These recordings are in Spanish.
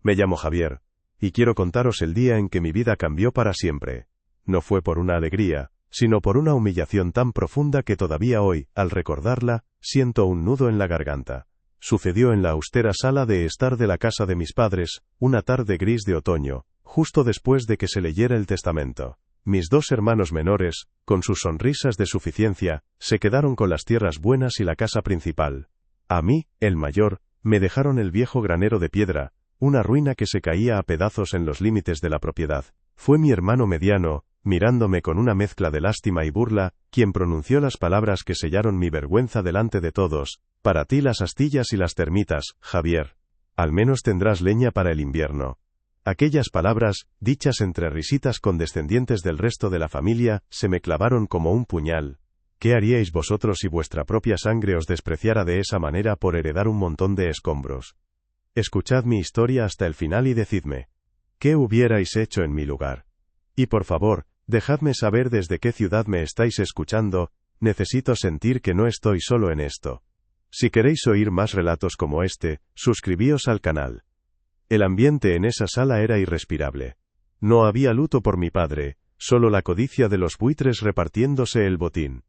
Me llamo Javier, y quiero contaros el día en que mi vida cambió para siempre. No fue por una alegría, sino por una humillación tan profunda que todavía hoy, al recordarla, siento un nudo en la garganta. Sucedió en la austera sala de estar de la casa de mis padres, una tarde gris de otoño, justo después de que se leyera el testamento. Mis dos hermanos menores, con sus sonrisas de suficiencia, se quedaron con las tierras buenas y la casa principal. A mí, el mayor, me dejaron el viejo granero de piedra, una ruina que se caía a pedazos en los límites de la propiedad. Fue mi hermano mediano, mirándome con una mezcla de lástima y burla, quien pronunció las palabras que sellaron mi vergüenza delante de todos: para ti las astillas y las termitas, Javier. Al menos tendrás leña para el invierno. Aquellas palabras, dichas entre risitas condescendientes del resto de la familia, se me clavaron como un puñal. ¿Qué haríais vosotros si vuestra propia sangre os despreciara de esa manera por heredar un montón de escombros? Escuchad mi historia hasta el final y decidme, ¿qué hubierais hecho en mi lugar? Y por favor, dejadme saber desde qué ciudad me estáis escuchando, necesito sentir que no estoy solo en esto. Si queréis oír más relatos como este, suscribíos al canal. El ambiente en esa sala era irrespirable. No había luto por mi padre, solo la codicia de los buitres repartiéndose el botín.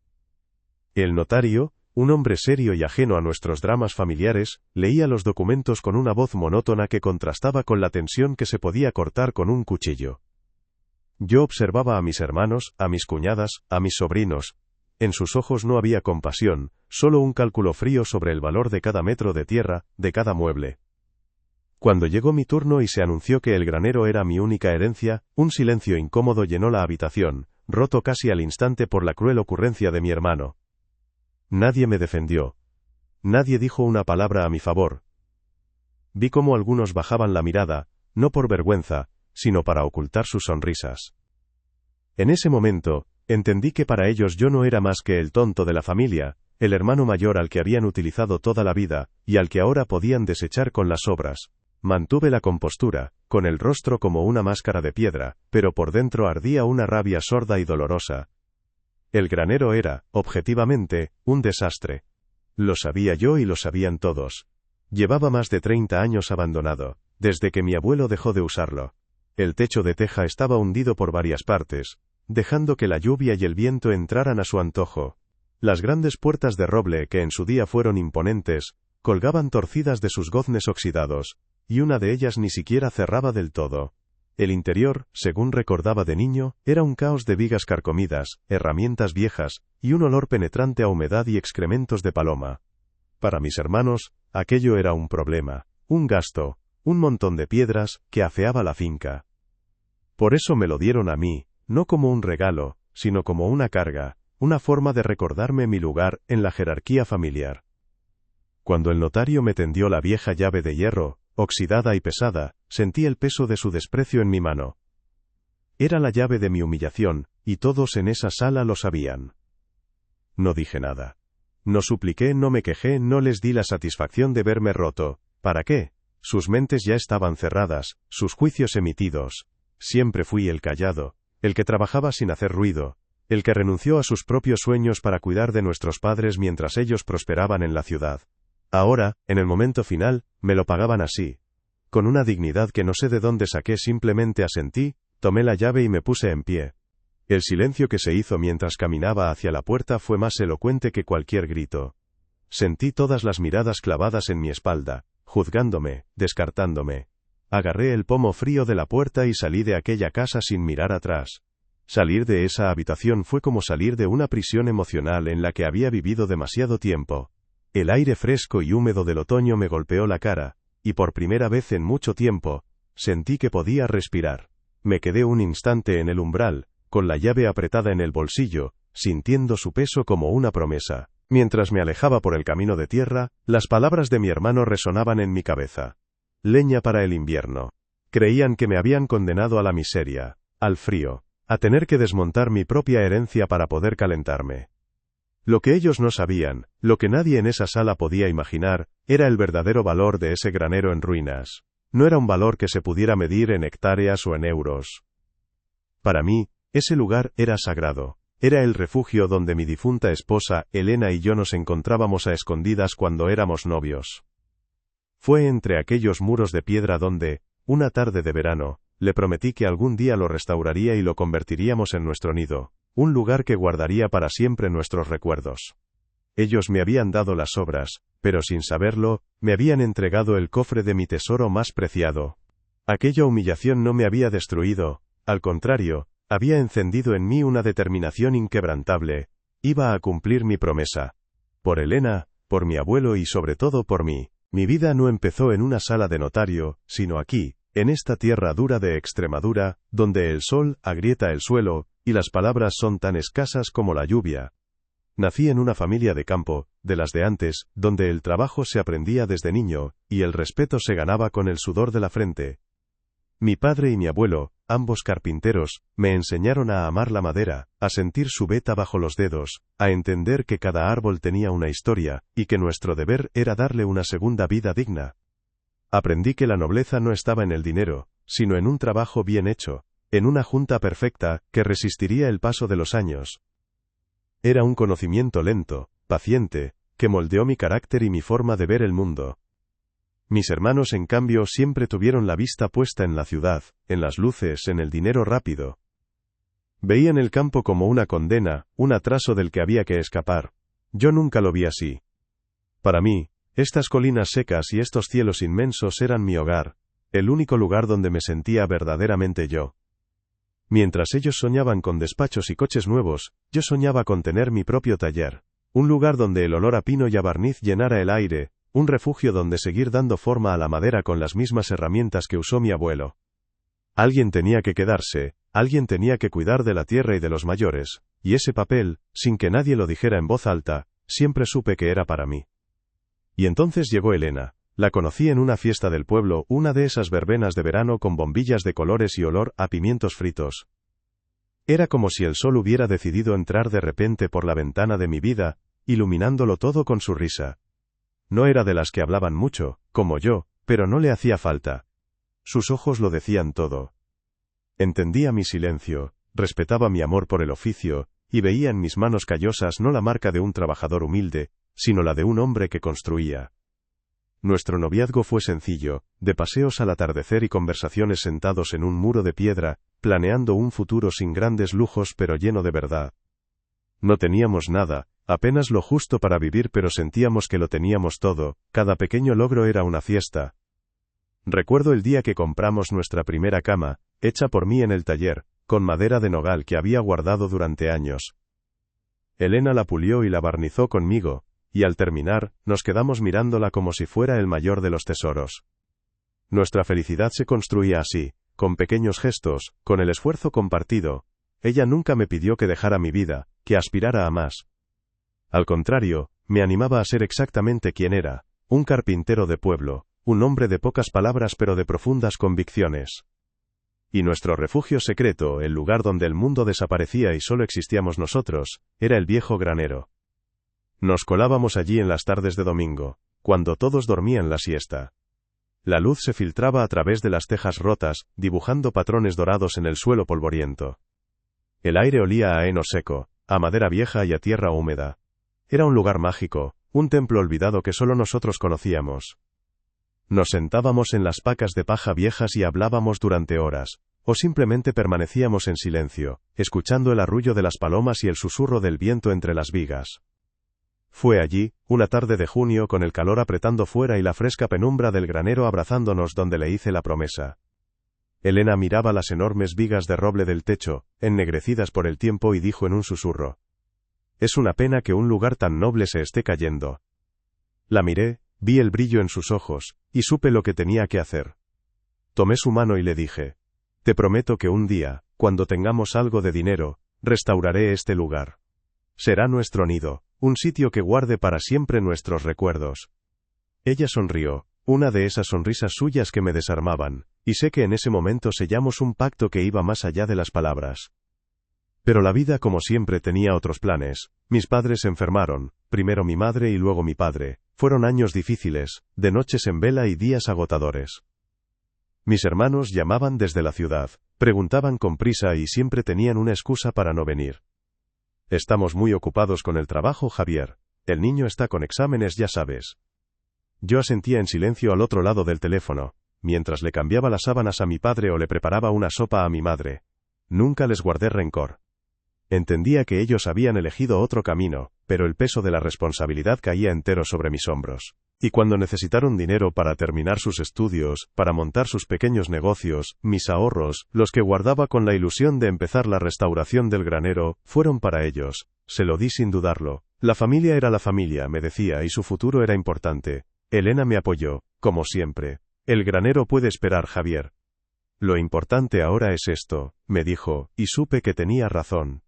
El notario, un hombre serio y ajeno a nuestros dramas familiares, leía los documentos con una voz monótona que contrastaba con la tensión que se podía cortar con un cuchillo. Yo observaba a mis hermanos, a mis cuñadas, a mis sobrinos. En sus ojos no había compasión, solo un cálculo frío sobre el valor de cada metro de tierra, de cada mueble. Cuando llegó mi turno y se anunció que el granero era mi única herencia, un silencio incómodo llenó la habitación, roto casi al instante por la cruel ocurrencia de mi hermano. Nadie me defendió. Nadie dijo una palabra a mi favor. Vi cómo algunos bajaban la mirada, no por vergüenza, sino para ocultar sus sonrisas. En ese momento, entendí que para ellos yo no era más que el tonto de la familia, el hermano mayor al que habían utilizado toda la vida, y al que ahora podían desechar con las obras. Mantuve la compostura, con el rostro como una máscara de piedra, pero por dentro ardía una rabia sorda y dolorosa. El granero era, objetivamente, un desastre. Lo sabía yo y lo sabían todos. Llevaba más de 30 años abandonado, desde que mi abuelo dejó de usarlo. El techo de teja estaba hundido por varias partes, dejando que la lluvia y el viento entraran a su antojo. Las grandes puertas de roble que en su día fueron imponentes, colgaban torcidas de sus goznes oxidados, y una de ellas ni siquiera cerraba del todo. El interior, según recordaba de niño, era un caos de vigas carcomidas, herramientas viejas, y un olor penetrante a humedad y excrementos de paloma. Para mis hermanos, aquello era un problema, un gasto, un montón de piedras, que afeaba la finca. Por eso me lo dieron a mí, no como un regalo, sino como una carga, una forma de recordarme mi lugar en la jerarquía familiar. Cuando el notario me tendió la vieja llave de hierro, oxidada y pesada, sentí el peso de su desprecio en mi mano. Era la llave de mi humillación, y todos en esa sala lo sabían. No dije nada. No supliqué, no me quejé, no les di la satisfacción de verme roto. ¿Para qué? Sus mentes ya estaban cerradas, sus juicios emitidos. Siempre fui el callado, el que trabajaba sin hacer ruido, el que renunció a sus propios sueños para cuidar de nuestros padres mientras ellos prosperaban en la ciudad. Ahora, en el momento final, me lo pagaban así. Con una dignidad que no sé de dónde saqué, simplemente asentí, tomé la llave y me puse en pie. El silencio que se hizo mientras caminaba hacia la puerta fue más elocuente que cualquier grito. Sentí todas las miradas clavadas en mi espalda, juzgándome, descartándome. Agarré el pomo frío de la puerta y salí de aquella casa sin mirar atrás. Salir de esa habitación fue como salir de una prisión emocional en la que había vivido demasiado tiempo. El aire fresco y húmedo del otoño me golpeó la cara, y por primera vez en mucho tiempo, sentí que podía respirar. Me quedé un instante en el umbral, con la llave apretada en el bolsillo, sintiendo su peso como una promesa. Mientras me alejaba por el camino de tierra, las palabras de mi hermano resonaban en mi cabeza. Leña para el invierno. Creían que me habían condenado a la miseria, al frío, a tener que desmontar mi propia herencia para poder calentarme. Lo que ellos no sabían, lo que nadie en esa sala podía imaginar, era el verdadero valor de ese granero en ruinas. No era un valor que se pudiera medir en hectáreas o en euros. Para mí, ese lugar era sagrado. Era el refugio donde mi difunta esposa, Elena, y yo nos encontrábamos a escondidas cuando éramos novios. Fue entre aquellos muros de piedra donde, una tarde de verano, le prometí que algún día lo restauraría y lo convertiríamos en nuestro nido, un lugar que guardaría para siempre nuestros recuerdos. Ellos me habían dado las obras, pero sin saberlo, me habían entregado el cofre de mi tesoro más preciado. Aquella humillación no me había destruido, al contrario, había encendido en mí una determinación inquebrantable. Iba a cumplir mi promesa. Por Elena, por mi abuelo y sobre todo por mí. Mi vida no empezó en una sala de notario, sino aquí, en esta tierra dura de Extremadura, donde el sol agrieta el suelo, y las palabras son tan escasas como la lluvia. Nací en una familia de campo, de las de antes, donde el trabajo se aprendía desde niño, y el respeto se ganaba con el sudor de la frente. Mi padre y mi abuelo, ambos carpinteros, me enseñaron a amar la madera, a sentir su veta bajo los dedos, a entender que cada árbol tenía una historia, y que nuestro deber era darle una segunda vida digna. Aprendí que la nobleza no estaba en el dinero, sino en un trabajo bien hecho, en una junta perfecta, que resistiría el paso de los años. Era un conocimiento lento, paciente, que moldeó mi carácter y mi forma de ver el mundo. Mis hermanos, en cambio, siempre tuvieron la vista puesta en la ciudad, en las luces, en el dinero rápido. Veían el campo como una condena, un atraso del que había que escapar. Yo nunca lo vi así. Para mí, estas colinas secas y estos cielos inmensos eran mi hogar, el único lugar donde me sentía verdaderamente yo. Mientras ellos soñaban con despachos y coches nuevos, yo soñaba con tener mi propio taller, un lugar donde el olor a pino y a barniz llenara el aire, un refugio donde seguir dando forma a la madera con las mismas herramientas que usó mi abuelo. Alguien tenía que quedarse, alguien tenía que cuidar de la tierra y de los mayores, y ese papel, sin que nadie lo dijera en voz alta, siempre supe que era para mí. Y entonces llegó Elena. La conocí en una fiesta del pueblo, una de esas verbenas de verano con bombillas de colores y olor a pimientos fritos. Era como si el sol hubiera decidido entrar de repente por la ventana de mi vida, iluminándolo todo con su risa. No era de las que hablaban mucho, como yo, pero no le hacía falta. Sus ojos lo decían todo. Entendía mi silencio, respetaba mi amor por el oficio, y veía en mis manos callosas no la marca de un trabajador humilde, sino la de un hombre que construía. Nuestro noviazgo fue sencillo, de paseos al atardecer y conversaciones sentados en un muro de piedra, planeando un futuro sin grandes lujos pero lleno de verdad. No teníamos nada, apenas lo justo para vivir, pero sentíamos que lo teníamos todo, cada pequeño logro era una fiesta. Recuerdo el día que compramos nuestra primera cama, hecha por mí en el taller, con madera de nogal que había guardado durante años. Elena la pulió y la barnizó conmigo, y al terminar, nos quedamos mirándola como si fuera el mayor de los tesoros. Nuestra felicidad se construía así, con pequeños gestos, con el esfuerzo compartido. Ella nunca me pidió que dejara mi vida, que aspirara a más. Al contrario, me animaba a ser exactamente quien era, un carpintero de pueblo, un hombre de pocas palabras pero de profundas convicciones. Y nuestro refugio secreto, el lugar donde el mundo desaparecía y solo existíamos nosotros, era el viejo granero. Nos colábamos allí en las tardes de domingo, cuando todos dormían la siesta. La luz se filtraba a través de las tejas rotas, dibujando patrones dorados en el suelo polvoriento. El aire olía a heno seco, a madera vieja y a tierra húmeda. Era un lugar mágico, un templo olvidado que solo nosotros conocíamos. Nos sentábamos en las pacas de paja viejas y hablábamos durante horas, o simplemente permanecíamos en silencio, escuchando el arrullo de las palomas y el susurro del viento entre las vigas. Fue allí, una tarde de junio con el calor apretando fuera y la fresca penumbra del granero abrazándonos, donde le hice la promesa. Elena miraba las enormes vigas de roble del techo, ennegrecidas por el tiempo, y dijo en un susurro: «Es una pena que un lugar tan noble se esté cayendo». La miré, vi el brillo en sus ojos, y supe lo que tenía que hacer. Tomé su mano y le dije: «Te prometo que un día, cuando tengamos algo de dinero, restauraré este lugar. Será nuestro nido, un sitio que guarde para siempre nuestros recuerdos». Ella sonrió, una de esas sonrisas suyas que me desarmaban, y sé que en ese momento sellamos un pacto que iba más allá de las palabras. Pero la vida, como siempre, tenía otros planes. Mis padres se enfermaron, primero mi madre y luego mi padre. Fueron años difíciles, de noches en vela y días agotadores. Mis hermanos llamaban desde la ciudad, preguntaban con prisa y siempre tenían una excusa para no venir. «Estamos muy ocupados con el trabajo, Javier. El niño está con exámenes, ya sabes». Yo asentía en silencio al otro lado del teléfono. mientras le cambiaba las sábanas a mi padre o le preparaba una sopa a mi madre. Nunca les guardé rencor. Entendía que ellos habían elegido otro camino, pero el peso de la responsabilidad caía entero sobre mis hombros. Y cuando necesitaron dinero para terminar sus estudios, para montar sus pequeños negocios, mis ahorros, los que guardaba con la ilusión de empezar la restauración del granero, fueron para ellos. Se lo di sin dudarlo. La familia era la familia, me decía, y su futuro era importante. Elena me apoyó, como siempre. El granero puede esperar, Javier. Lo importante ahora es esto, me dijo, y supe que tenía razón.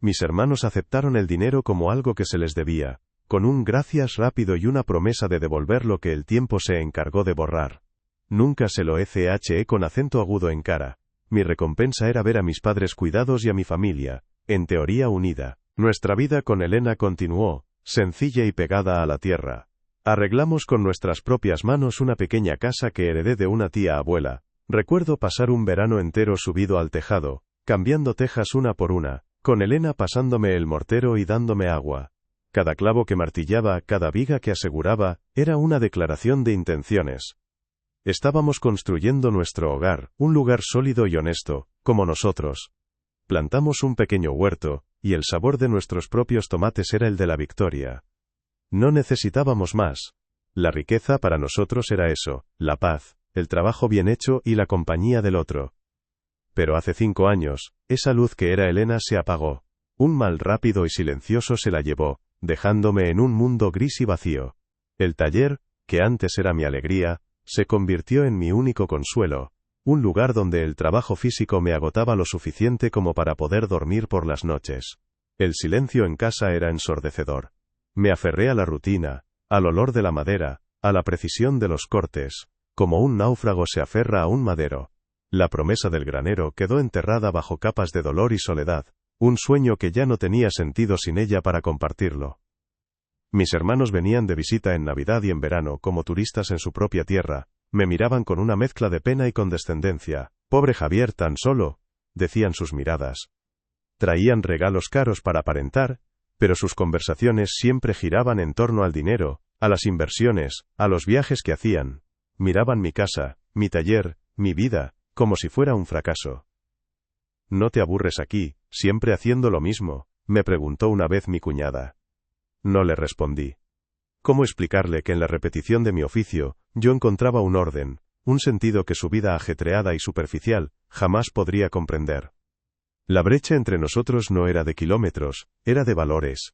Mis hermanos aceptaron el dinero como algo que se les debía, con un gracias rápido y una promesa de devolver lo que el tiempo se encargó de borrar. Nunca se lo eché con acento agudo en cara. Mi recompensa era ver a mis padres cuidados y a mi familia, en teoría unida. Nuestra vida con Elena continuó, sencilla y pegada a la tierra. Arreglamos con nuestras propias manos una pequeña casa que heredé de una tía abuela. Recuerdo pasar un verano entero subido al tejado, cambiando tejas una por una, con Elena pasándome el mortero y dándome agua. Cada clavo que martillaba, cada viga que aseguraba, era una declaración de intenciones. Estábamos construyendo nuestro hogar, un lugar sólido y honesto, como nosotros. Plantamos un pequeño huerto, y el sabor de nuestros propios tomates era el de la victoria. No necesitábamos más. La riqueza para nosotros era eso, la paz, el trabajo bien hecho y la compañía del otro. Pero hace 5 años, esa luz que era Elena se apagó. Un mal rápido y silencioso se la llevó, dejándome en un mundo gris y vacío. El taller, que antes era mi alegría, se convirtió en mi único consuelo, un lugar donde el trabajo físico me agotaba lo suficiente como para poder dormir por las noches. El silencio en casa era ensordecedor. Me aferré a la rutina, al olor de la madera, a la precisión de los cortes, como un náufrago se aferra a un madero. La promesa del granero quedó enterrada bajo capas de dolor y soledad, un sueño que ya no tenía sentido sin ella para compartirlo. Mis hermanos venían de visita en Navidad y en verano como turistas en su propia tierra, me miraban con una mezcla de pena y condescendencia. Pobre Javier tan solo, decían sus miradas. Traían regalos caros para aparentar, pero sus conversaciones siempre giraban en torno al dinero, a las inversiones, a los viajes que hacían. Miraban mi casa, mi taller, mi vida, como si fuera un fracaso. ¿No te aburres aquí, siempre haciendo lo mismo?, me preguntó una vez mi cuñada. No le respondí. ¿Cómo explicarle que en la repetición de mi oficio, yo encontraba un orden, un sentido que su vida ajetreada y superficial, jamás podría comprender? La brecha entre nosotros no era de kilómetros, era de valores.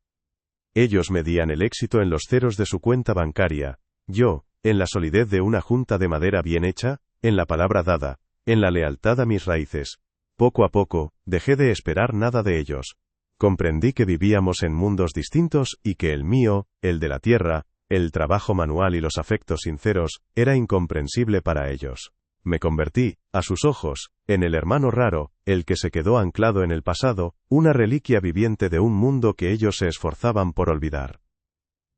Ellos medían el éxito en los ceros de su cuenta bancaria, yo, en la solidez de una junta de madera bien hecha, en la palabra dada, en la lealtad a mis raíces. Poco a poco, dejé de esperar nada de ellos. Comprendí que vivíamos en mundos distintos y que el mío, el de la tierra, el trabajo manual y los afectos sinceros, era incomprensible para ellos. Me convertí, a sus ojos, en el hermano raro, el que se quedó anclado en el pasado, una reliquia viviente de un mundo que ellos se esforzaban por olvidar.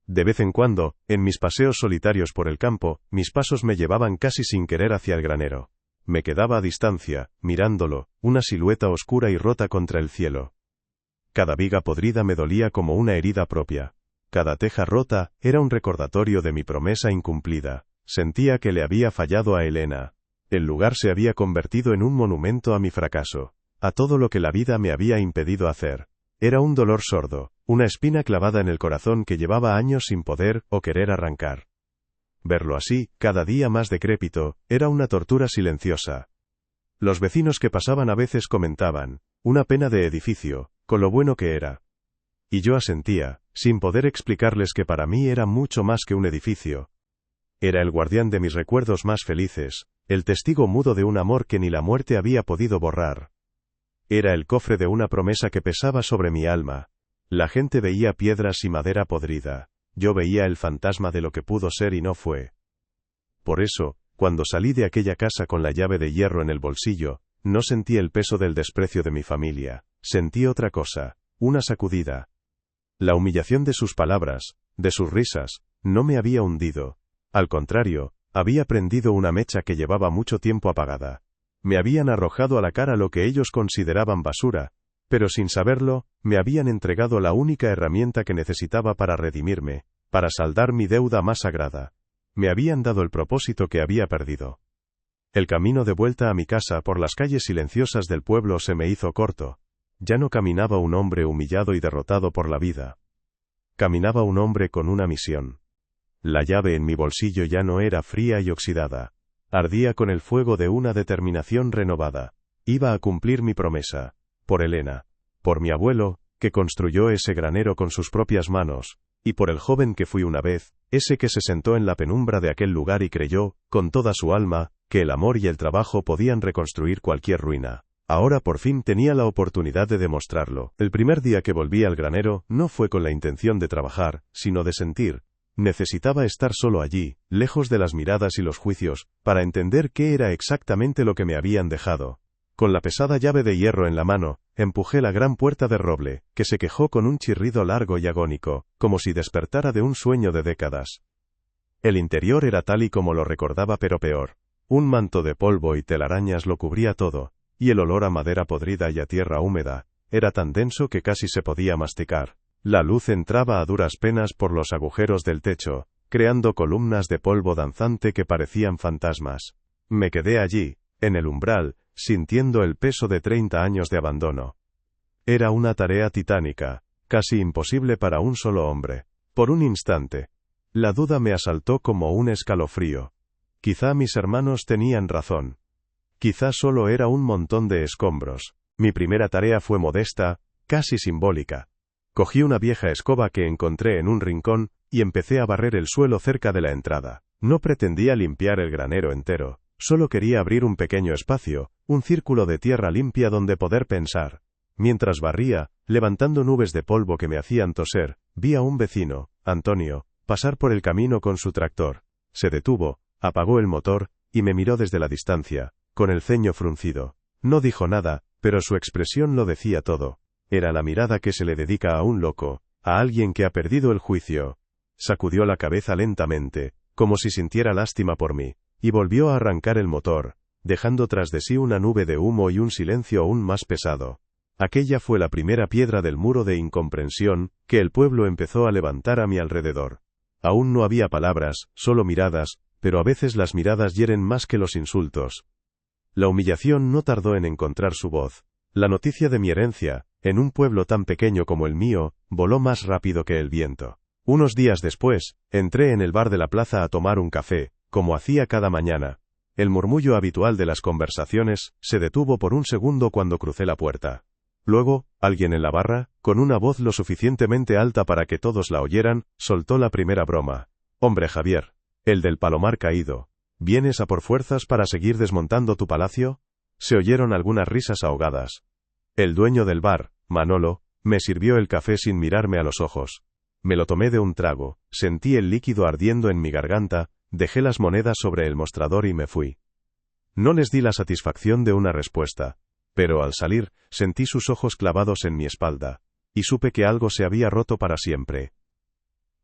De vez en cuando, en mis paseos solitarios por el campo, mis pasos me llevaban casi sin querer hacia el granero. Me quedaba a distancia, mirándolo, una silueta oscura y rota contra el cielo. Cada viga podrida me dolía como una herida propia. Cada teja rota era un recordatorio de mi promesa incumplida. Sentía que le había fallado a Elena. El lugar se había convertido en un monumento a mi fracaso, a todo lo que la vida me había impedido hacer. Era un dolor sordo, una espina clavada en el corazón que llevaba años sin poder o querer arrancar. Verlo así, cada día más decrépito, era una tortura silenciosa. Los vecinos que pasaban a veces comentaban, una pena de edificio, con lo bueno que era. Y yo asentía, sin poder explicarles que para mí era mucho más que un edificio. Era el guardián de mis recuerdos más felices, el testigo mudo de un amor que ni la muerte había podido borrar. Era el cofre de una promesa que pesaba sobre mi alma. La gente veía piedras y madera podrida. Yo veía el fantasma de lo que pudo ser y no fue. Por eso, cuando salí de aquella casa con la llave de hierro en el bolsillo, no sentí el peso del desprecio de mi familia. Sentí otra cosa, una sacudida. La humillación de sus palabras, de sus risas, no me había hundido. Al contrario, había prendido una mecha que llevaba mucho tiempo apagada. Me habían arrojado a la cara lo que ellos consideraban basura, pero sin saberlo, me habían entregado la única herramienta que necesitaba para redimirme, para saldar mi deuda más sagrada. Me habían dado el propósito que había perdido. El camino de vuelta a mi casa por las calles silenciosas del pueblo se me hizo corto. Ya no caminaba un hombre humillado y derrotado por la vida. Caminaba un hombre con una misión. La llave en mi bolsillo ya no era fría y oxidada. Ardía con el fuego de una determinación renovada. Iba a cumplir mi promesa. Por Elena. Por mi abuelo, que construyó ese granero con sus propias manos. Y por el joven que fui una vez, ese que se sentó en la penumbra de aquel lugar y creyó, con toda su alma, que el amor y el trabajo podían reconstruir cualquier ruina. Ahora por fin tenía la oportunidad de demostrarlo. El primer día que volví al granero, no fue con la intención de trabajar, sino de sentir. Necesitaba estar solo allí, lejos de las miradas y los juicios, para entender qué era exactamente lo que me habían dejado. Con la pesada llave de hierro en la mano, empujé la gran puerta de roble, que se quejó con un chirrido largo y agónico, como si despertara de un sueño de décadas. El interior era tal y como lo recordaba, pero peor. Un manto de polvo y telarañas lo cubría todo, y el olor a madera podrida y a tierra húmeda era tan denso que casi se podía masticar. La luz entraba a duras penas por los agujeros del techo, creando columnas de polvo danzante que parecían fantasmas. Me quedé allí, en el umbral, sintiendo el peso de 30 años de abandono. Era una tarea titánica, casi imposible para un solo hombre. Por un instante, la duda me asaltó como un escalofrío. Quizá mis hermanos tenían razón. Quizá solo era un montón de escombros. Mi primera tarea fue modesta, casi simbólica. Cogí una vieja escoba que encontré en un rincón, y empecé a barrer el suelo cerca de la entrada. No pretendía limpiar el granero entero, solo quería abrir un pequeño espacio, un círculo de tierra limpia donde poder pensar. Mientras barría, levantando nubes de polvo que me hacían toser, vi a un vecino, Antonio, pasar por el camino con su tractor. Se detuvo, apagó el motor, y me miró desde la distancia, con el ceño fruncido. No dijo nada, pero su expresión lo decía todo. Era la mirada que se le dedica a un loco, a alguien que ha perdido el juicio. Sacudió la cabeza lentamente, como si sintiera lástima por mí, y volvió a arrancar el motor, dejando tras de sí una nube de humo y un silencio aún más pesado. Aquella fue la primera piedra del muro de incomprensión que el pueblo empezó a levantar a mi alrededor. Aún no había palabras, solo miradas, pero a veces las miradas hieren más que los insultos. La humillación no tardó en encontrar su voz. La noticia de mi herencia, en un pueblo tan pequeño como el mío, voló más rápido que el viento. Unos días después, entré en el bar de la plaza a tomar un café, como hacía cada mañana. El murmullo habitual de las conversaciones se detuvo por un segundo cuando crucé la puerta. Luego, alguien en la barra, con una voz lo suficientemente alta para que todos la oyeran, soltó la primera broma. «Hombre Javier, el del palomar caído, ¿vienes a por fuerzas para seguir desmontando tu palacio?» Se oyeron algunas risas ahogadas. El dueño del bar, Manolo, me sirvió el café sin mirarme a los ojos. Me lo tomé de un trago, sentí el líquido ardiendo en mi garganta, dejé las monedas sobre el mostrador y me fui. No les di la satisfacción de una respuesta, pero al salir, sentí sus ojos clavados en mi espalda, y supe que algo se había roto para siempre.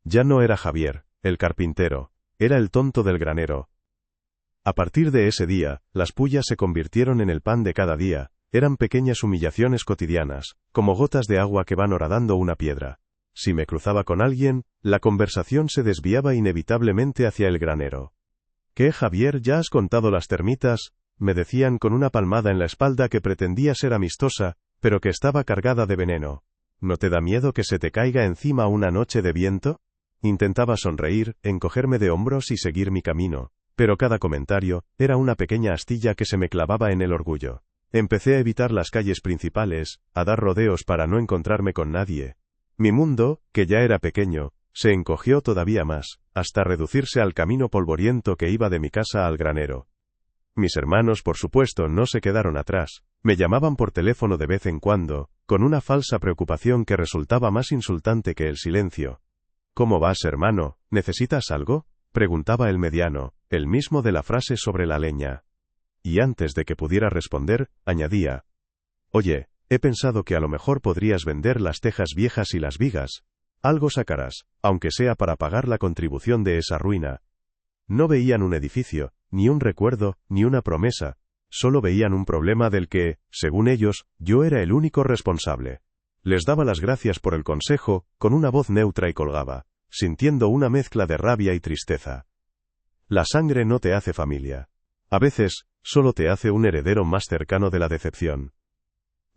Ya no era Javier, el carpintero, era el tonto del granero. A partir de ese día, las pullas se convirtieron en el pan de cada día, eran pequeñas humillaciones cotidianas, como gotas de agua que van horadando una piedra. Si me cruzaba con alguien, la conversación se desviaba inevitablemente hacia el granero. «¿Qué, Javier, ya has contado las termitas?», me decían con una palmada en la espalda que pretendía ser amistosa, pero que estaba cargada de veneno. «¿No te da miedo que se te caiga encima una noche de viento?». Intentaba sonreír, encogerme de hombros y seguir mi camino, pero cada comentario era una pequeña astilla que se me clavaba en el orgullo. Empecé a evitar las calles principales, a dar rodeos para no encontrarme con nadie. Mi mundo, que ya era pequeño, se encogió todavía más, hasta reducirse al camino polvoriento que iba de mi casa al granero. Mis hermanos, por supuesto, no se quedaron atrás. Me llamaban por teléfono de vez en cuando, con una falsa preocupación que resultaba más insultante que el silencio. «¿Cómo vas, hermano? ¿Necesitas algo?», preguntaba el mediano, el mismo de la frase sobre la leña. Y antes de que pudiera responder, añadía: «Oye, he pensado que a lo mejor podrías vender las tejas viejas y las vigas. Algo sacarás, aunque sea para pagar la contribución de esa ruina». No veían un edificio, ni un recuerdo, ni una promesa, solo veían un problema del que, según ellos, yo era el único responsable. Les daba las gracias por el consejo, con una voz neutra y colgaba, sintiendo una mezcla de rabia y tristeza. La sangre no te hace familia. A veces, solo te hace un heredero más cercano de la decepción.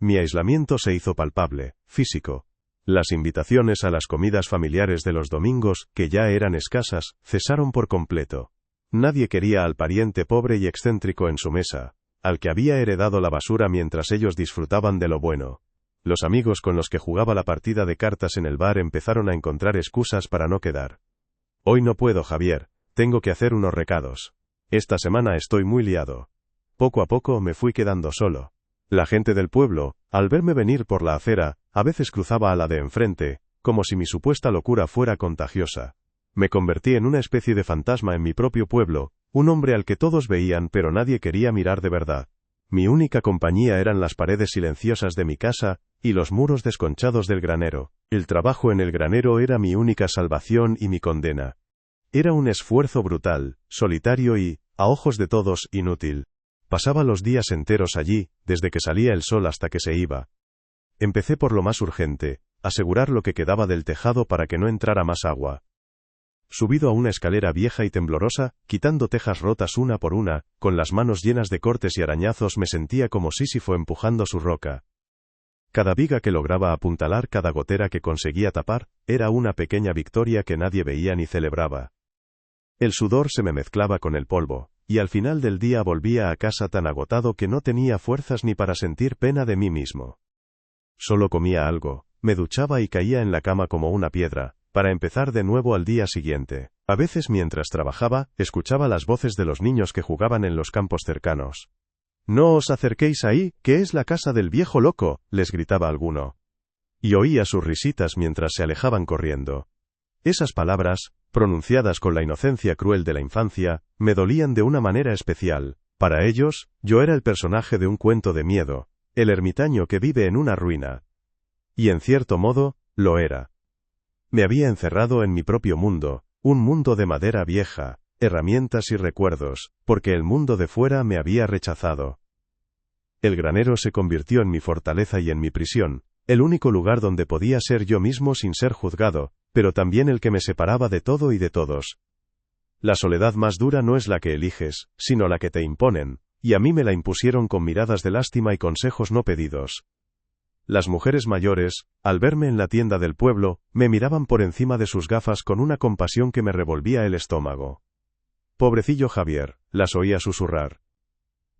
Mi aislamiento se hizo palpable, físico. Las invitaciones a las comidas familiares de los domingos, que ya eran escasas, cesaron por completo. Nadie quería al pariente pobre y excéntrico en su mesa, al que había heredado la basura mientras ellos disfrutaban de lo bueno. Los amigos con los que jugaba la partida de cartas en el bar empezaron a encontrar excusas para no quedar. Hoy no puedo, Javier, tengo que hacer unos recados. Esta semana estoy muy liado. Poco a poco me fui quedando solo. La gente del pueblo, al verme venir por la acera, a veces cruzaba a la de enfrente, como si mi supuesta locura fuera contagiosa. Me convertí en una especie de fantasma en mi propio pueblo, un hombre al que todos veían pero nadie quería mirar de verdad. Mi única compañía eran las paredes silenciosas de mi casa, y los muros desconchados del granero. El trabajo en el granero era mi única salvación y mi condena. Era un esfuerzo brutal, solitario y, a ojos de todos, inútil. Pasaba los días enteros allí, desde que salía el sol hasta que se iba. Empecé por lo más urgente, asegurar lo que quedaba del tejado para que no entrara más agua. Subido a una escalera vieja y temblorosa, quitando tejas rotas una por una, con las manos llenas de cortes y arañazos me sentía como Sísifo empujando su roca. Cada viga que lograba apuntalar, cada gotera que conseguía tapar, era una pequeña victoria que nadie veía ni celebraba. El sudor se me mezclaba con el polvo, y al final del día volvía a casa tan agotado que no tenía fuerzas ni para sentir pena de mí mismo. Solo comía algo, me duchaba y caía en la cama como una piedra, para empezar de nuevo al día siguiente. A veces mientras trabajaba, escuchaba las voces de los niños que jugaban en los campos cercanos. «No os acerquéis ahí, que es la casa del viejo loco», les gritaba alguno. Y oía sus risitas mientras se alejaban corriendo. Esas palabras, pronunciadas con la inocencia cruel de la infancia, me dolían de una manera especial. Para ellos, yo era el personaje de un cuento de miedo, el ermitaño que vive en una ruina. Y en cierto modo, lo era. Me había encerrado en mi propio mundo, un mundo de madera vieja, herramientas y recuerdos, porque el mundo de fuera me había rechazado. El granero se convirtió en mi fortaleza y en mi prisión, el único lugar donde podía ser yo mismo sin ser juzgado, pero también el que me separaba de todo y de todos. La soledad más dura no es la que eliges, sino la que te imponen, y a mí me la impusieron con miradas de lástima y consejos no pedidos. Las mujeres mayores, al verme en la tienda del pueblo, me miraban por encima de sus gafas con una compasión que me revolvía el estómago. «Pobrecillo Javier», las oía susurrar.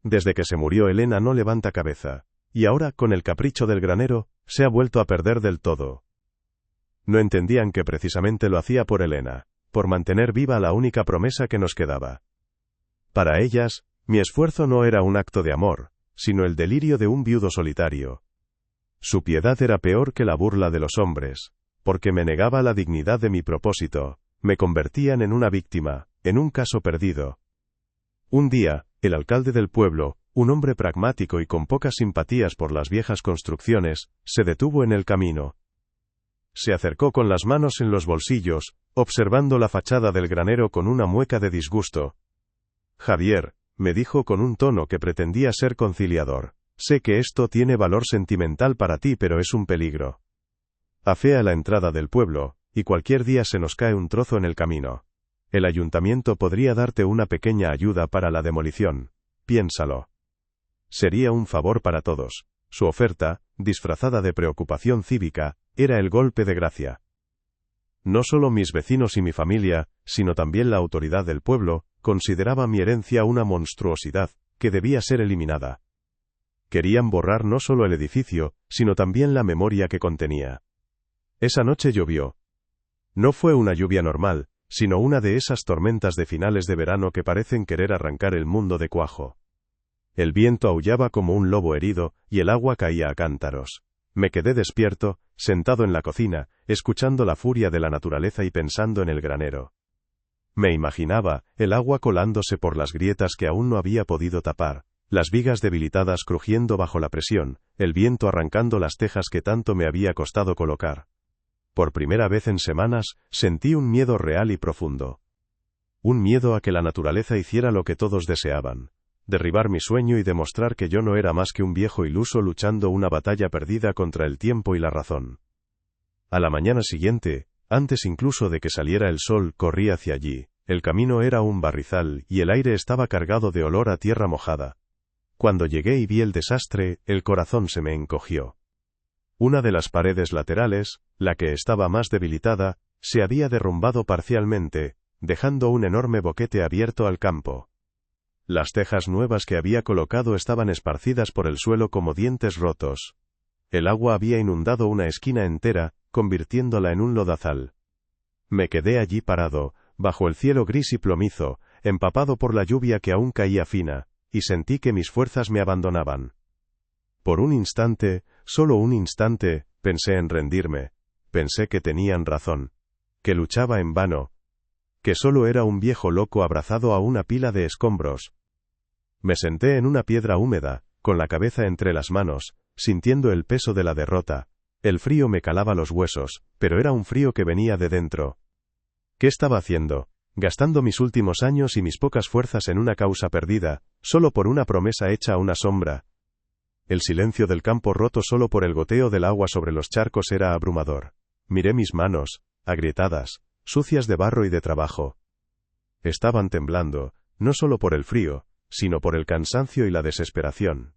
Desde que se murió Elena no levanta cabeza, y ahora, con el capricho del granero, se ha vuelto a perder del todo. No entendían que precisamente lo hacía por Elena, por mantener viva la única promesa que nos quedaba. Para ellas, mi esfuerzo no era un acto de amor, sino el delirio de un viudo solitario. Su piedad era peor que la burla de los hombres, porque me negaba la dignidad de mi propósito, me convertían en una víctima, en un caso perdido. Un día, el alcalde del pueblo, un hombre pragmático y con pocas simpatías por las viejas construcciones, se detuvo en el camino. Se acercó con las manos en los bolsillos, observando la fachada del granero con una mueca de disgusto. «Javier», me dijo con un tono que pretendía ser conciliador, «sé que esto tiene valor sentimental para ti, pero es un peligro. Afea la entrada del pueblo, y cualquier día se nos cae un trozo en el camino. El ayuntamiento podría darte una pequeña ayuda para la demolición. Piénsalo. Sería un favor para todos». Su oferta, disfrazada de preocupación cívica, era el golpe de gracia. No solo mis vecinos y mi familia, sino también la autoridad del pueblo, consideraba mi herencia una monstruosidad, que debía ser eliminada. Querían borrar no solo el edificio, sino también la memoria que contenía. Esa noche llovió. No fue una lluvia normal, sino una de esas tormentas de finales de verano que parecen querer arrancar el mundo de cuajo. El viento aullaba como un lobo herido, y el agua caía a cántaros. Me quedé despierto, sentado en la cocina, escuchando la furia de la naturaleza y pensando en el granero. Me imaginaba, el agua colándose por las grietas que aún no había podido tapar, las vigas debilitadas crujiendo bajo la presión, el viento arrancando las tejas que tanto me había costado colocar. Por primera vez en semanas, sentí un miedo real y profundo. Un miedo a que la naturaleza hiciera lo que todos deseaban. Derribar mi sueño y demostrar que yo no era más que un viejo iluso luchando una batalla perdida contra el tiempo y la razón. A la mañana siguiente, antes incluso de que saliera el sol, corrí hacia allí, El camino era un barrizal y el aire estaba cargado de olor a tierra mojada. Cuando llegué y vi el desastre, el corazón se me encogió. Una de las paredes laterales, la que estaba más debilitada, se había derrumbado parcialmente, dejando un enorme boquete abierto al campo. Las tejas nuevas que había colocado estaban esparcidas por el suelo como dientes rotos. El agua había inundado una esquina entera, convirtiéndola en un lodazal. Me quedé allí parado, bajo el cielo gris y plomizo, empapado por la lluvia que aún caía fina, y sentí que mis fuerzas me abandonaban. Por un instante, solo un instante, pensé en rendirme. Pensé que tenían razón. Que luchaba en vano. Que solo era un viejo loco abrazado a una pila de escombros. Me senté en una piedra húmeda, con la cabeza entre las manos, sintiendo el peso de la derrota. El frío me calaba los huesos, pero era un frío que venía de dentro. ¿Qué estaba haciendo? Gastando mis últimos años y mis pocas fuerzas en una causa perdida, solo por una promesa hecha a una sombra. El silencio del campo roto solo por el goteo del agua sobre los charcos era abrumador. Miré mis manos, agrietadas, sucias de barro y de trabajo. Estaban temblando, no solo por el frío, sino por el cansancio y la desesperación.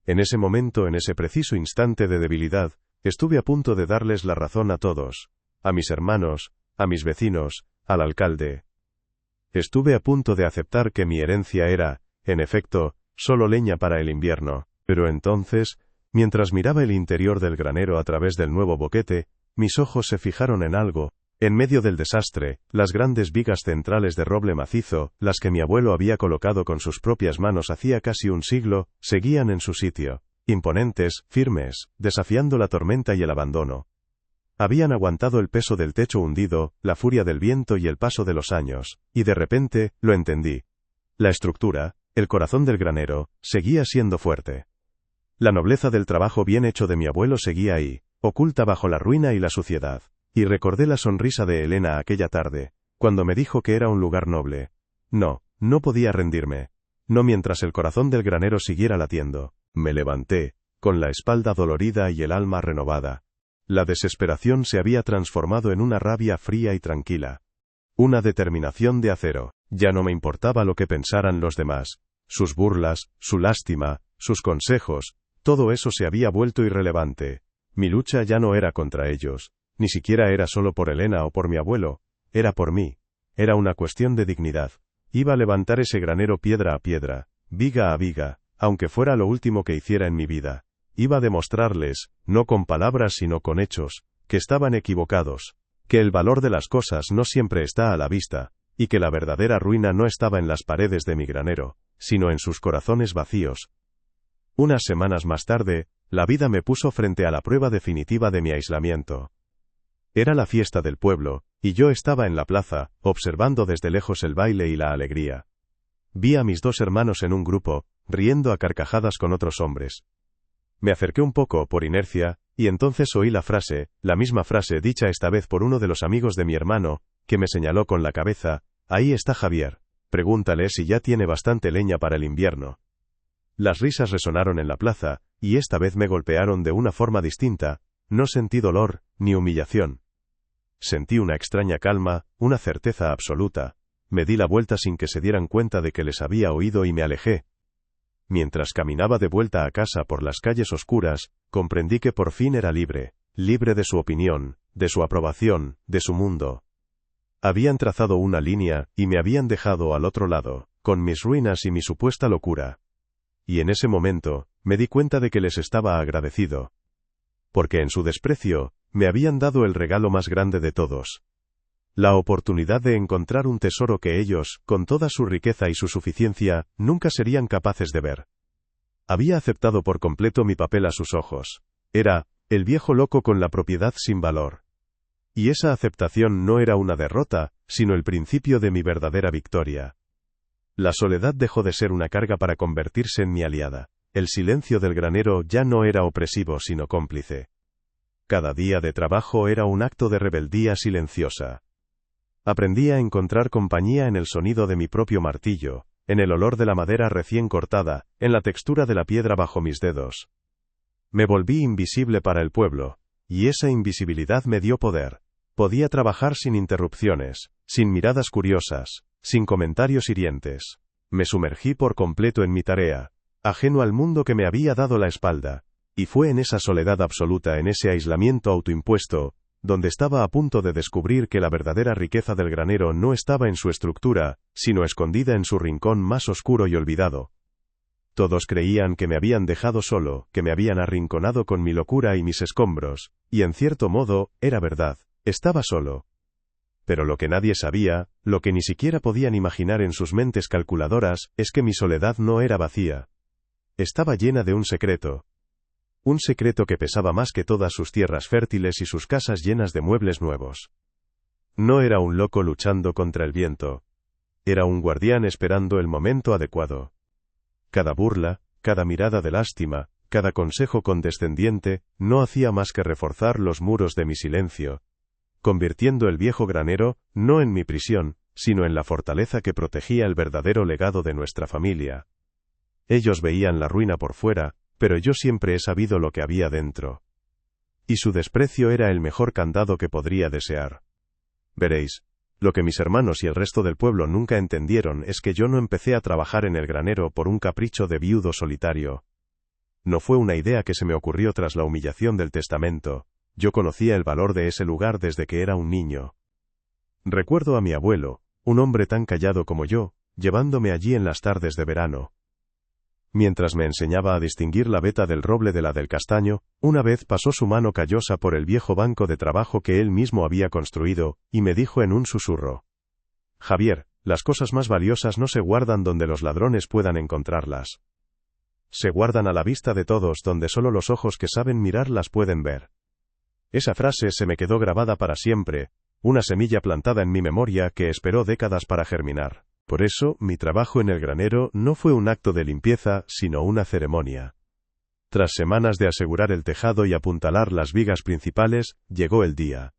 En ese momento, en ese preciso instante de debilidad, estuve a punto de darles la razón a todos, a mis hermanos, a mis vecinos, al alcalde. Estuve a punto de aceptar que mi herencia era, en efecto, solo leña para el invierno, pero entonces, mientras miraba el interior del granero a través del nuevo boquete, mis ojos se fijaron en algo. En medio del desastre, las grandes vigas centrales de roble macizo, las que mi abuelo había colocado con sus propias manos hacía casi un siglo, seguían en su sitio, imponentes, firmes, desafiando la tormenta y el abandono. Habían aguantado el peso del techo hundido, la furia del viento y el paso de los años, y de repente, lo entendí. La estructura, el corazón del granero, seguía siendo fuerte. La nobleza del trabajo bien hecho de mi abuelo seguía ahí, oculta bajo la ruina y la suciedad. Y recordé la sonrisa de Elena aquella tarde, cuando me dijo que era un lugar noble. No, no podía rendirme. No mientras el corazón del granero siguiera latiendo. Me levanté, con la espalda dolorida y el alma renovada. La desesperación se había transformado en una rabia fría y tranquila. Una determinación de acero. Ya no me importaba lo que pensaran los demás. Sus burlas, su lástima, sus consejos, todo eso se había vuelto irrelevante. Mi lucha ya no era contra ellos. Ni siquiera era solo por Elena o por mi abuelo, era por mí. Era una cuestión de dignidad. Iba a levantar ese granero piedra a piedra, viga a viga, aunque fuera lo último que hiciera en mi vida. Iba a demostrarles, no con palabras sino con hechos, que estaban equivocados, que el valor de las cosas no siempre está a la vista, y que la verdadera ruina no estaba en las paredes de mi granero, sino en sus corazones vacíos. Unas semanas más tarde, la vida me puso frente a la prueba definitiva de mi aislamiento. Era la fiesta del pueblo, y yo estaba en la plaza, observando desde lejos el baile y la alegría. Vi a mis dos hermanos en un grupo, riendo a carcajadas con otros hombres. Me acerqué un poco, por inercia, y entonces oí la misma frase dicha esta vez por uno de los amigos de mi hermano, que me señaló con la cabeza: «Ahí está Javier. Pregúntale si ya tiene bastante leña para el invierno». Las risas resonaron en la plaza, y esta vez me golpearon de una forma distinta. No sentí dolor, ni humillación. Sentí una extraña calma, una certeza absoluta. Me di la vuelta sin que se dieran cuenta de que les había oído y me alejé. Mientras caminaba de vuelta a casa por las calles oscuras, comprendí que por fin era libre, libre de su opinión, de su aprobación, de su mundo. Habían trazado una línea, y me habían dejado al otro lado, con mis ruinas y mi supuesta locura. Y en ese momento, me di cuenta de que les estaba agradecido. Porque en su desprecio, me habían dado el regalo más grande de todos. La oportunidad de encontrar un tesoro que ellos, con toda su riqueza y su suficiencia, nunca serían capaces de ver. Había aceptado por completo mi papel a sus ojos. Era, el viejo loco con la propiedad sin valor. Y esa aceptación no era una derrota, sino el principio de mi verdadera victoria. La soledad dejó de ser una carga para convertirse en mi aliada. El silencio del granero ya no era opresivo sino cómplice. Cada día de trabajo era un acto de rebeldía silenciosa. Aprendí a encontrar compañía en el sonido de mi propio martillo, en el olor de la madera recién cortada, en la textura de la piedra bajo mis dedos. Me volví invisible para el pueblo, y esa invisibilidad me dio poder. Podía trabajar sin interrupciones, sin miradas curiosas, sin comentarios hirientes. Me sumergí por completo en mi tarea, ajeno al mundo que me había dado la espalda, y fue en esa soledad absoluta, en ese aislamiento autoimpuesto, donde estaba a punto de descubrir que la verdadera riqueza del granero no estaba en su estructura, sino escondida en su rincón más oscuro y olvidado. Todos creían que me habían dejado solo, que me habían arrinconado con mi locura y mis escombros, y en cierto modo, era verdad, estaba solo. Pero lo que nadie sabía, lo que ni siquiera podían imaginar en sus mentes calculadoras, es que mi soledad no era vacía. Estaba llena de un secreto. Un secreto que pesaba más que todas sus tierras fértiles y sus casas llenas de muebles nuevos. No era un loco luchando contra el viento. Era un guardián esperando el momento adecuado. Cada burla, cada mirada de lástima, cada consejo condescendiente, no hacía más que reforzar los muros de mi silencio, convirtiendo el viejo granero, no en mi prisión, sino en la fortaleza que protegía el verdadero legado de nuestra familia. Ellos veían la ruina por fuera, pero yo siempre he sabido lo que había dentro. Y su desprecio era el mejor candado que podría desear. Veréis, lo que mis hermanos y el resto del pueblo nunca entendieron es que yo no empecé a trabajar en el granero por un capricho de viudo solitario. No fue una idea que se me ocurrió tras la humillación del testamento. Yo conocía el valor de ese lugar desde que era un niño. Recuerdo a mi abuelo, un hombre tan callado como yo, llevándome allí en las tardes de verano. Mientras me enseñaba a distinguir la veta del roble de la del castaño, una vez pasó su mano callosa por el viejo banco de trabajo que él mismo había construido, y me dijo en un susurro: Javier, las cosas más valiosas no se guardan donde los ladrones puedan encontrarlas. Se guardan a la vista de todos, donde solo los ojos que saben mirar las pueden ver. Esa frase se me quedó grabada para siempre, una semilla plantada en mi memoria que esperó décadas para germinar. Por eso, mi trabajo en el granero no fue un acto de limpieza, sino una ceremonia. Tras semanas de asegurar el tejado y apuntalar las vigas principales, llegó el día.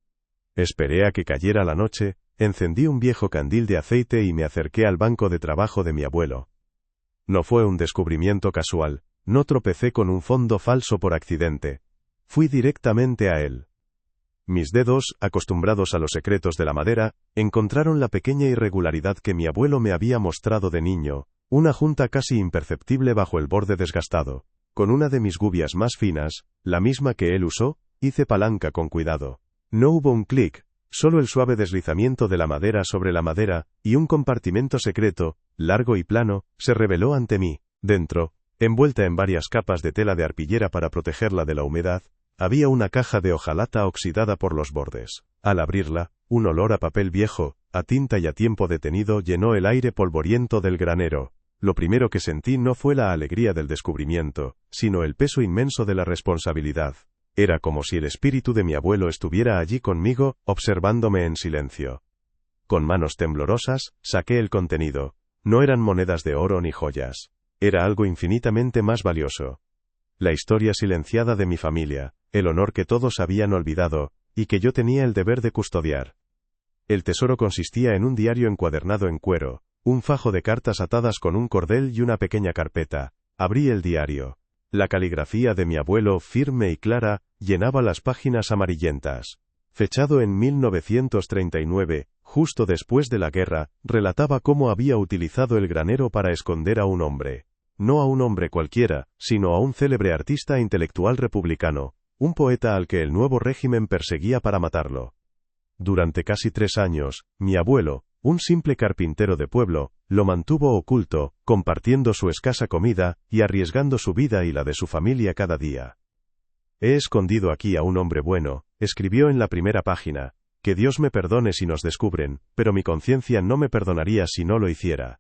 Esperé a que cayera la noche, encendí un viejo candil de aceite y me acerqué al banco de trabajo de mi abuelo. No fue un descubrimiento casual, no tropecé con un fondo falso por accidente. Fui directamente a él. Mis dedos, acostumbrados a los secretos de la madera, encontraron la pequeña irregularidad que mi abuelo me había mostrado de niño, una junta casi imperceptible bajo el borde desgastado. Con una de mis gubias más finas, la misma que él usó, hice palanca con cuidado. No hubo un clic, solo el suave deslizamiento de la madera sobre la madera, y un compartimento secreto, largo y plano, se reveló ante mí. Dentro, envuelta en varias capas de tela de arpillera para protegerla de la humedad, había una caja de hojalata oxidada por los bordes. Al abrirla, un olor a papel viejo, a tinta y a tiempo detenido llenó el aire polvoriento del granero. Lo primero que sentí no fue la alegría del descubrimiento, sino el peso inmenso de la responsabilidad. Era como si el espíritu de mi abuelo estuviera allí conmigo, observándome en silencio. Con manos temblorosas, saqué el contenido. No eran monedas de oro ni joyas. Era algo infinitamente más valioso. La historia silenciada de mi familia, el honor que todos habían olvidado, y que yo tenía el deber de custodiar. El tesoro consistía en un diario encuadernado en cuero, un fajo de cartas atadas con un cordel y una pequeña carpeta. Abrí el diario. La caligrafía de mi abuelo, firme y clara, llenaba las páginas amarillentas. Fechado en 1939, justo después de la guerra, relataba cómo había utilizado el granero para esconder a un hombre. No a un hombre cualquiera, sino a un célebre artista intelectual republicano, un poeta al que el nuevo régimen perseguía para matarlo. Durante casi 3 años, mi abuelo, un simple carpintero de pueblo, lo mantuvo oculto, compartiendo su escasa comida, y arriesgando su vida y la de su familia cada día. He escondido aquí a un hombre bueno, escribió en la primera página, que Dios me perdone si nos descubren, pero mi conciencia no me perdonaría si no lo hiciera.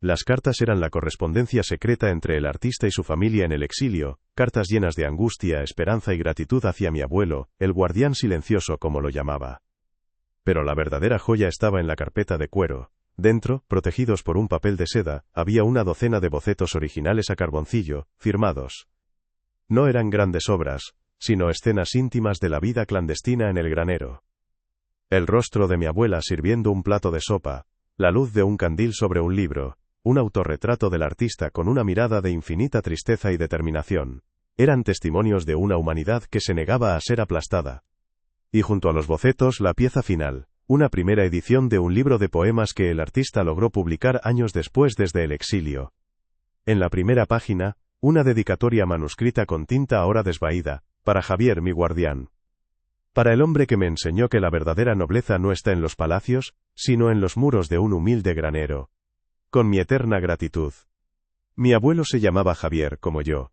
Las cartas eran la correspondencia secreta entre el artista y su familia en el exilio, cartas llenas de angustia, esperanza y gratitud hacia mi abuelo, el guardián silencioso como lo llamaba. Pero la verdadera joya estaba en la carpeta de cuero. Dentro, protegidos por un papel de seda, había una docena de bocetos originales a carboncillo, firmados. No eran grandes obras, sino escenas íntimas de la vida clandestina en el granero. El rostro de mi abuela sirviendo un plato de sopa, la luz de un candil sobre un libro, un autorretrato del artista con una mirada de infinita tristeza y determinación. Eran testimonios de una humanidad que se negaba a ser aplastada. Y junto a los bocetos la pieza final, una primera edición de un libro de poemas que el artista logró publicar años después desde el exilio. En la primera página, una dedicatoria manuscrita con tinta ahora desvaída, para Javier mi guardián. Para el hombre que me enseñó que la verdadera nobleza no está en los palacios, sino en los muros de un humilde granero. Con mi eterna gratitud. Mi abuelo se llamaba Javier, como yo.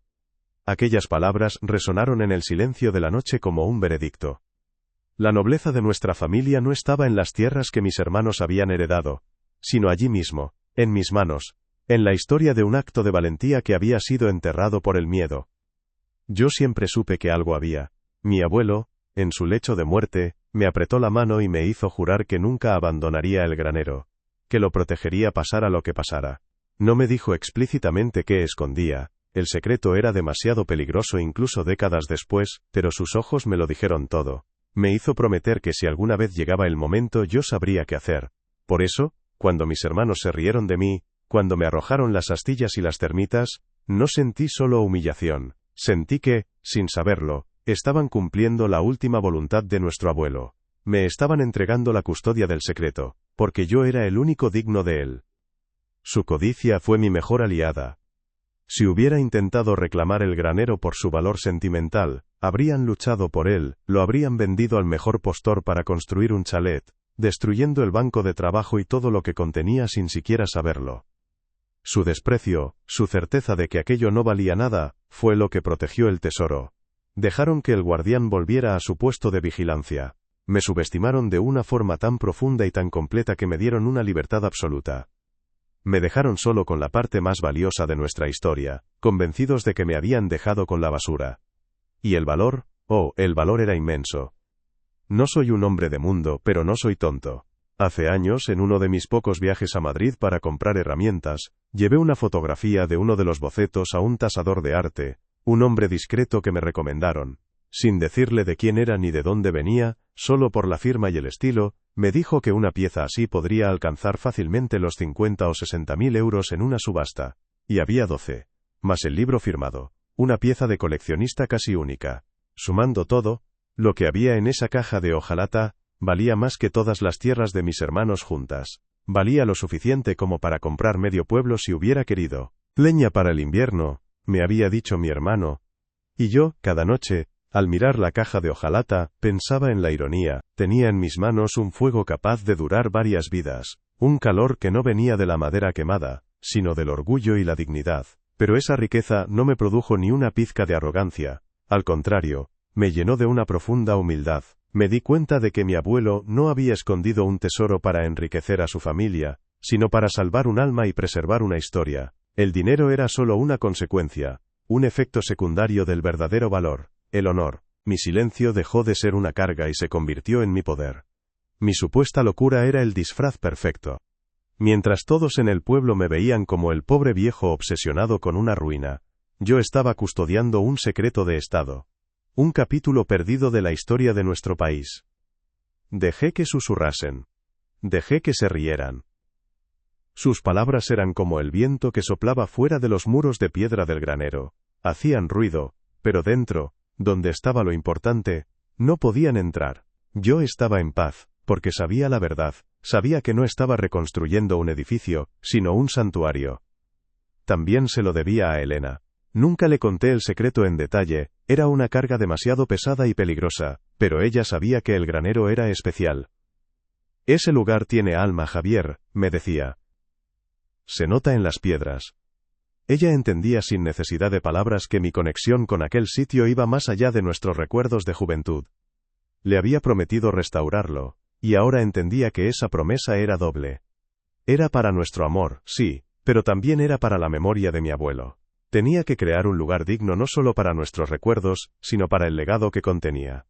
Aquellas palabras resonaron en el silencio de la noche como un veredicto. La nobleza de nuestra familia no estaba en las tierras que mis hermanos habían heredado, sino allí mismo, en mis manos, en la historia de un acto de valentía que había sido enterrado por el miedo. Yo siempre supe que algo había. Mi abuelo, en su lecho de muerte, me apretó la mano y me hizo jurar que nunca abandonaría el granero, que lo protegería pasara lo que pasara. No me dijo explícitamente qué escondía, el secreto era demasiado peligroso incluso décadas después, pero sus ojos me lo dijeron todo. Me hizo prometer que si alguna vez llegaba el momento yo sabría qué hacer. Por eso, cuando mis hermanos se rieron de mí, cuando me arrojaron las astillas y las termitas, no sentí solo humillación, sentí que, sin saberlo, estaban cumpliendo la última voluntad de nuestro abuelo. Me estaban entregando la custodia del secreto, porque yo era el único digno de él. Su codicia fue mi mejor aliada. Si hubiera intentado reclamar el granero por su valor sentimental, habrían luchado por él, lo habrían vendido al mejor postor para construir un chalet, destruyendo el banco de trabajo y todo lo que contenía sin siquiera saberlo. Su desprecio, su certeza de que aquello no valía nada, fue lo que protegió el tesoro. Dejaron que el guardián volviera a su puesto de vigilancia. Me subestimaron de una forma tan profunda y tan completa que me dieron una libertad absoluta. Me dejaron solo con la parte más valiosa de nuestra historia, convencidos de que me habían dejado con la basura. ¿Y el valor? Oh, el valor era inmenso. No soy un hombre de mundo, pero no soy tonto. Hace años, en uno de mis pocos viajes a Madrid para comprar herramientas, llevé una fotografía de uno de los bocetos a un tasador de arte, un hombre discreto que me recomendaron. Sin decirle de quién era ni de dónde venía, solo por la firma y el estilo, me dijo que una pieza así podría alcanzar fácilmente los 50 o 60.000 euros en una subasta. Y había 12. Más el libro firmado. Una pieza de coleccionista casi única. Sumando todo, lo que había en esa caja de hojalata, valía más que todas las tierras de mis hermanos juntas. Valía lo suficiente como para comprar medio pueblo si hubiera querido. Leña para el invierno, me había dicho mi hermano. Y yo, cada noche, al mirar la caja de hojalata, pensaba en la ironía. Tenía en mis manos un fuego capaz de durar varias vidas, un calor que no venía de la madera quemada, sino del orgullo y la dignidad. Pero esa riqueza no me produjo ni una pizca de arrogancia, al contrario, me llenó de una profunda humildad. Me di cuenta de que mi abuelo no había escondido un tesoro para enriquecer a su familia, sino para salvar un alma y preservar una historia. El dinero era solo una consecuencia, un efecto secundario del verdadero valor. El honor. Mi silencio dejó de ser una carga y se convirtió en mi poder. Mi supuesta locura era el disfraz perfecto. Mientras todos en el pueblo me veían como el pobre viejo obsesionado con una ruina, yo estaba custodiando un secreto de Estado. Un capítulo perdido de la historia de nuestro país. Dejé que susurrasen. Dejé que se rieran. Sus palabras eran como el viento que soplaba fuera de los muros de piedra del granero. Hacían ruido, pero dentro, donde estaba lo importante, no podían entrar. Yo estaba en paz, porque sabía la verdad, sabía que no estaba reconstruyendo un edificio, sino un santuario. También se lo debía a Elena. Nunca le conté el secreto en detalle, era una carga demasiado pesada y peligrosa, pero ella sabía que el granero era especial. Ese lugar tiene alma, Javier, me decía. Se nota en las piedras. Ella entendía sin necesidad de palabras que mi conexión con aquel sitio iba más allá de nuestros recuerdos de juventud. Le había prometido restaurarlo, y ahora entendía que esa promesa era doble. Era para nuestro amor, sí, pero también era para la memoria de mi abuelo. Tenía que crear un lugar digno no solo para nuestros recuerdos, sino para el legado que contenía.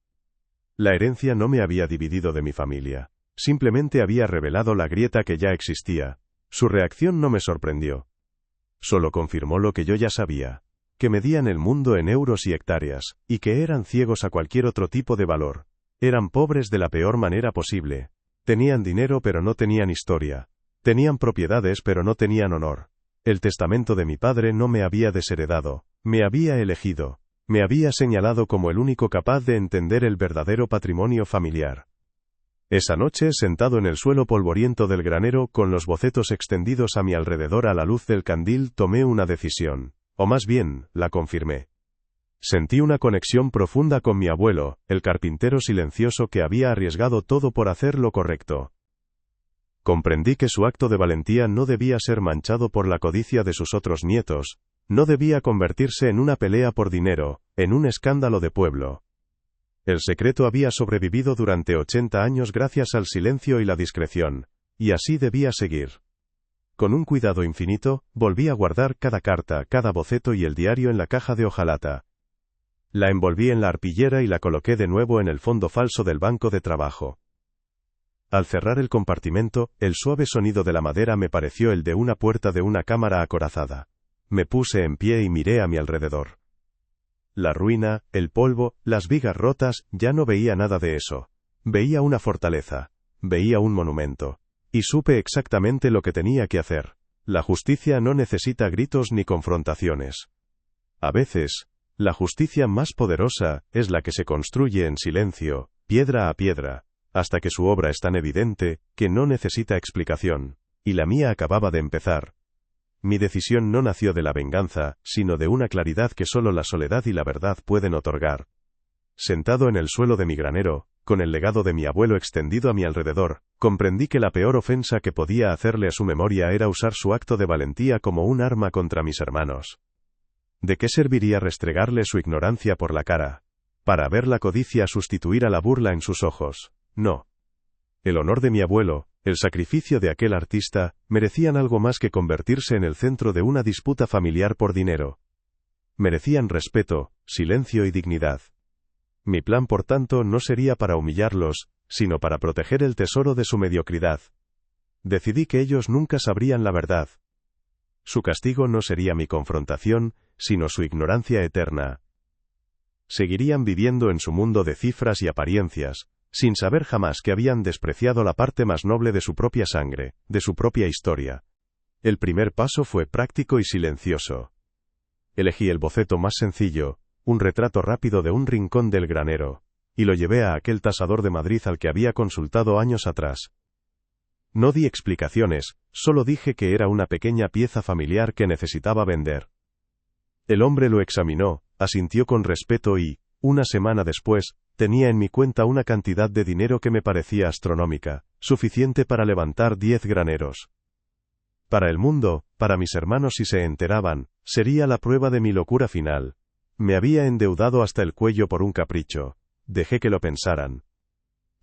La herencia no me había dividido de mi familia, simplemente había revelado la grieta que ya existía. Su reacción no me sorprendió. Solo confirmó lo que yo ya sabía, que medían el mundo en euros y hectáreas, y que eran ciegos a cualquier otro tipo de valor. Eran pobres de la peor manera posible. Tenían dinero pero no tenían historia. Tenían propiedades pero no tenían honor. El testamento de mi padre no me había desheredado, me había elegido, me había señalado como el único capaz de entender el verdadero patrimonio familiar. Esa noche, sentado en el suelo polvoriento del granero, con los bocetos extendidos a mi alrededor a la luz del candil, tomé una decisión. O más bien, la confirmé. Sentí una conexión profunda con mi abuelo, el carpintero silencioso que había arriesgado todo por hacer lo correcto. Comprendí que su acto de valentía no debía ser manchado por la codicia de sus otros nietos, no debía convertirse en una pelea por dinero, en un escándalo de pueblo. El secreto había sobrevivido durante 80 años gracias al silencio y la discreción, y así debía seguir. Con un cuidado infinito, volví a guardar cada carta, cada boceto y el diario en la caja de hojalata. La envolví en la arpillera y la coloqué de nuevo en el fondo falso del banco de trabajo. Al cerrar el compartimento, el suave sonido de la madera me pareció el de una puerta de una cámara acorazada. Me puse en pie y miré a mi alrededor. La ruina, el polvo, las vigas rotas, ya no veía nada de eso. Veía una fortaleza. Veía un monumento. Y supe exactamente lo que tenía que hacer. La justicia no necesita gritos ni confrontaciones. A veces, la justicia más poderosa es la que se construye en silencio, piedra a piedra, hasta que su obra es tan evidente que no necesita explicación. Y la mía acababa de empezar. Mi decisión no nació de la venganza, sino de una claridad que solo la soledad y la verdad pueden otorgar. Sentado en el suelo de mi granero, con el legado de mi abuelo extendido a mi alrededor, comprendí que la peor ofensa que podía hacerle a su memoria era usar su acto de valentía como un arma contra mis hermanos. ¿De qué serviría restregarle su ignorancia por la cara? Para ver la codicia sustituir a la burla en sus ojos. No. El honor de mi abuelo, el sacrificio de aquel artista, merecían algo más que convertirse en el centro de una disputa familiar por dinero. Merecían respeto, silencio y dignidad. Mi plan, por tanto, no sería para humillarlos, sino para proteger el tesoro de su mediocridad. Decidí que ellos nunca sabrían la verdad. Su castigo no sería mi confrontación, sino su ignorancia eterna. Seguirían viviendo en su mundo de cifras y apariencias, sin saber jamás que habían despreciado la parte más noble de su propia sangre, de su propia historia. El primer paso fue práctico y silencioso. Elegí el boceto más sencillo, un retrato rápido de un rincón del granero, y lo llevé a aquel tasador de Madrid al que había consultado años atrás. No di explicaciones, solo dije que era una pequeña pieza familiar que necesitaba vender. El hombre lo examinó, asintió con respeto y, una semana después, tenía en mi cuenta una cantidad de dinero que me parecía astronómica, suficiente para levantar 10 graneros. Para el mundo, para mis hermanos si se enteraban, sería la prueba de mi locura final. Me había endeudado hasta el cuello por un capricho. Dejé que lo pensaran.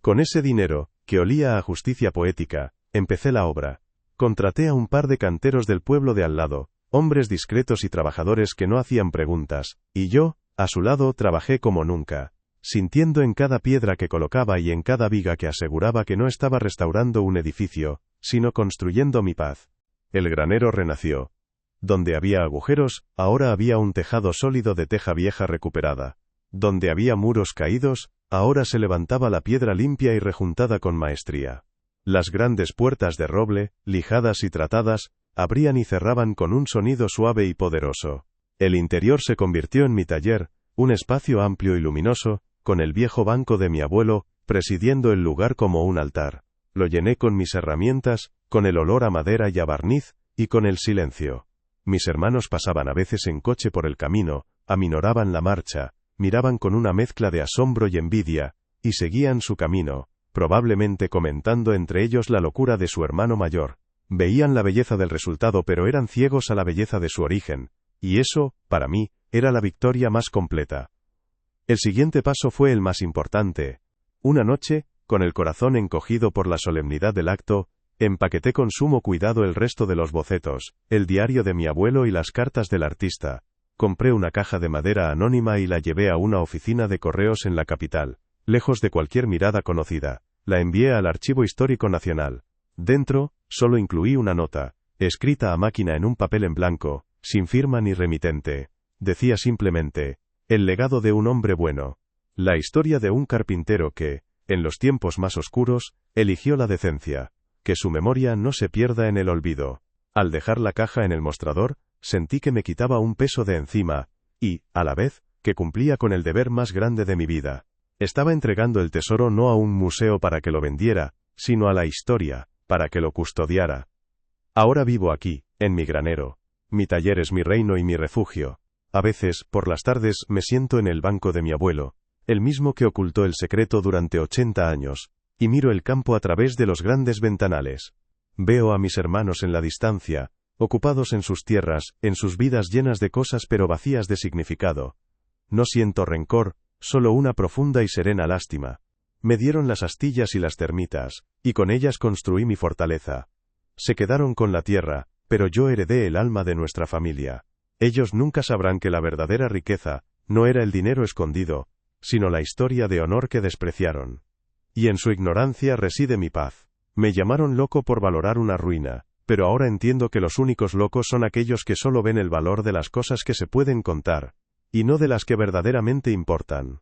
Con ese dinero, que olía a justicia poética, empecé la obra. Contraté a un par de canteros del pueblo de al lado, hombres discretos y trabajadores que no hacían preguntas, y yo, a su lado, trabajé como nunca, sintiendo en cada piedra que colocaba y en cada viga que aseguraba que no estaba restaurando un edificio, sino construyendo mi paz. El granero renació. Donde había agujeros, ahora había un tejado sólido de teja vieja recuperada. Donde había muros caídos, ahora se levantaba la piedra limpia y rejuntada con maestría. Las grandes puertas de roble, lijadas y tratadas, abrían y cerraban con un sonido suave y poderoso. El interior se convirtió en mi taller, un espacio amplio y luminoso, con el viejo banco de mi abuelo, presidiendo el lugar como un altar. Lo llené con mis herramientas, con el olor a madera y a barniz, y con el silencio. Mis hermanos pasaban a veces en coche por el camino, aminoraban la marcha, miraban con una mezcla de asombro y envidia, y seguían su camino, probablemente comentando entre ellos la locura de su hermano mayor. Veían la belleza del resultado pero eran ciegos a la belleza de su origen, y eso, para mí, era la victoria más completa. El siguiente paso fue el más importante. Una noche, con el corazón encogido por la solemnidad del acto, empaqueté con sumo cuidado el resto de los bocetos, el diario de mi abuelo y las cartas del artista. Compré una caja de madera anónima y la llevé a una oficina de correos en la capital, lejos de cualquier mirada conocida. La envié al Archivo Histórico Nacional. Dentro, solo incluí una nota, escrita a máquina en un papel en blanco, sin firma ni remitente. Decía simplemente, el legado de un hombre bueno. La historia de un carpintero que, en los tiempos más oscuros, eligió la decencia. Que su memoria no se pierda en el olvido. Al dejar la caja en el mostrador, sentí que me quitaba un peso de encima, y, a la vez, que cumplía con el deber más grande de mi vida. Estaba entregando el tesoro no a un museo para que lo vendiera, sino a la historia, para que lo custodiara. Ahora vivo aquí, en mi granero. Mi taller es mi reino y mi refugio. A veces, por las tardes, me siento en el banco de mi abuelo, el mismo que ocultó el secreto durante 80 años, y miro el campo a través de los grandes ventanales. Veo a mis hermanos en la distancia, ocupados en sus tierras, en sus vidas llenas de cosas pero vacías de significado. No siento rencor, solo una profunda y serena lástima. Me dieron las astillas y las termitas, y con ellas construí mi fortaleza. Se quedaron con la tierra, pero yo heredé el alma de nuestra familia. Ellos nunca sabrán que la verdadera riqueza no era el dinero escondido, sino la historia de honor que despreciaron. Y en su ignorancia reside mi paz. Me llamaron loco por valorar una ruina, pero ahora entiendo que los únicos locos son aquellos que solo ven el valor de las cosas que se pueden contar, y no de las que verdaderamente importan.